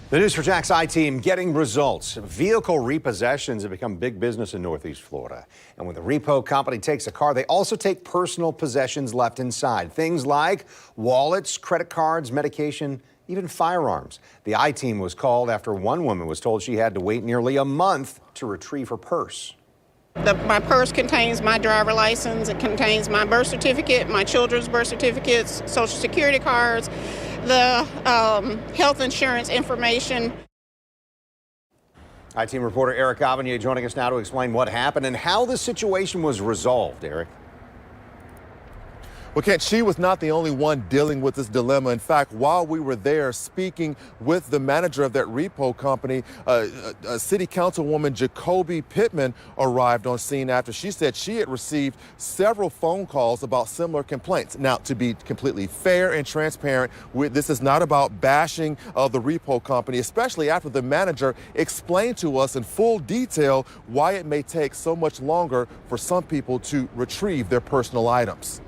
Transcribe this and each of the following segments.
The News for Jack's I-Team getting results. Vehicle repossessions have become big business in Northeast Florida. And when the repo company takes a car, they also take personal possessions left inside. Things like wallets, credit cards, medication, even firearms. The I-Team was called after one woman was told she had to wait nearly a month to retrieve her purse. My purse contains my driver license, it contains my birth certificate, my children's birth certificates, social security cards, the health insurance information. I-Team reporter Eric Avanier joining us now to explain what happened and how the situation was resolved. Eric. Well, Kent, she was not the only one dealing with this dilemma. In fact, while we were there speaking with the manager of that repo company, City Councilwoman Jacoby Pittman arrived on scene after she said she had received several phone calls about similar complaints. Now, to be completely fair and transparent, this is not about bashing the repo company, especially after the manager explained to us in full detail why it may take so much longer for some people to retrieve their personal items.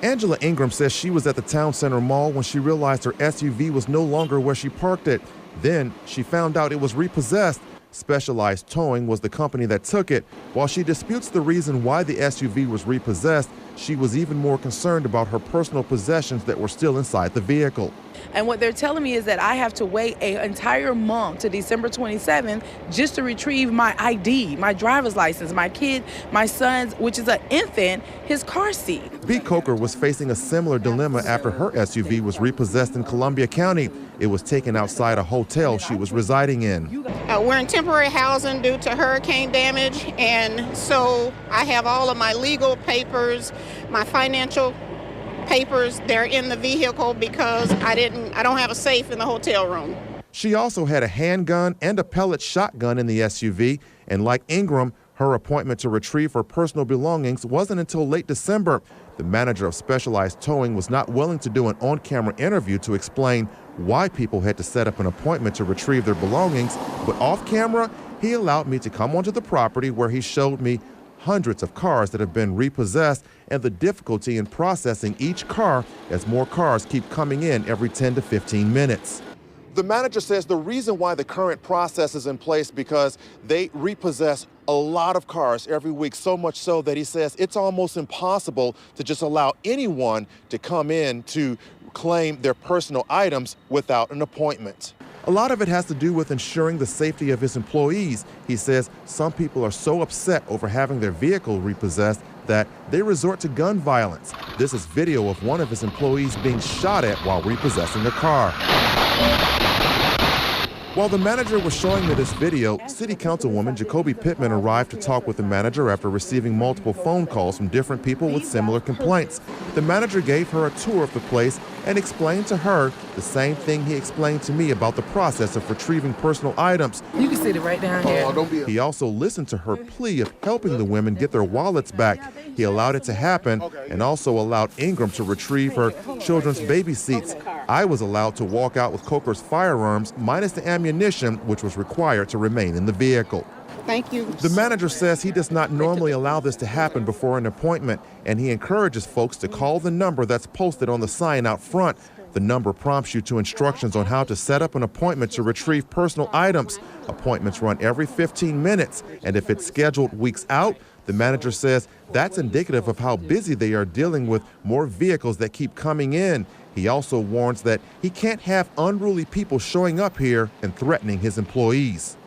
Angela Ingram says she was at the Town Center Mall when she realized her SUV was no longer where she parked it. Then she found out it was repossessed. Specialized Towing was the company that took it. While she disputes the reason why the SUV was repossessed, she was even more concerned about her personal possessions that were still inside the vehicle. And what they're telling me is that I have to wait an entire month to December 27th just to retrieve my ID, my driver's license, my kid, my son's, which is an infant, his car seat. B. Coker was facing a similar dilemma after her SUV was repossessed in Columbia County. It was taken outside a hotel she was residing in. We're in temporary housing due to hurricane damage, and so I have all of my legal papers, my financial papers, they're in the vehicle because I don't have a safe in the hotel room. She also had a handgun and a pellet shotgun in the SUV, and like Ingram, her appointment to retrieve her personal belongings wasn't until late December. The manager of Specialized Towing was not willing to do an on-camera interview to explain why people had to set up an appointment to retrieve their belongings, but off-camera, he allowed me to come onto the property where he showed me hundreds of cars that have been repossessed and the difficulty in processing each car as more cars keep coming in every 10 to 15 minutes. The manager says the reason why the current process is in place because they repossess a lot of cars every week, so much so that he says it's almost impossible to just allow anyone to come in to claim their personal items without an appointment. A lot of it has to do with ensuring the safety of his employees. He says some people are so upset over having their vehicle repossessed that they resort to gun violence. This is video of one of his employees being shot at while repossessing a car. While the manager was showing me this video, City Councilwoman Jacoby Pittman arrived to talk with the manager after receiving multiple phone calls from different people with similar complaints. The manager gave her a tour of the place and explained to her the same thing he explained to me about the process of retrieving personal items. You can sit it right down here. He also listened to her plea of helping the women get their wallets back. He allowed it to happen and also allowed Ingram to retrieve her children's baby seats. I was allowed to walk out with Coker's firearms minus the ammunition, which was required to remain in the vehicle. Thank you. The manager says he does not normally allow this to happen before an appointment, and he encourages folks to call the number that's posted on the sign out front. The number prompts you to instructions on how to set up an appointment to retrieve personal items. Appointments run every 15 minutes, and if it's scheduled weeks out, the manager says that's indicative of how busy they are dealing with more vehicles that keep coming in. He also warns that he can't have unruly people showing up here and threatening his employees.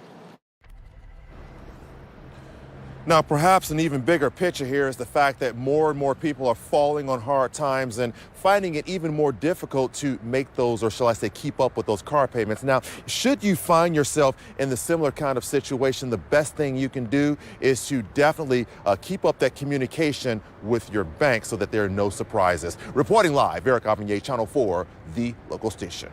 Now, perhaps an even bigger picture here is the fact that more and more people are falling on hard times and finding it even more difficult to make those, or shall I say, keep up with those car payments. Now, should you find yourself in the similar kind of situation, the best thing you can do is to definitely keep up that communication with your bank so that there are no surprises. Reporting live, Eric Avanier, Channel 4, the local station.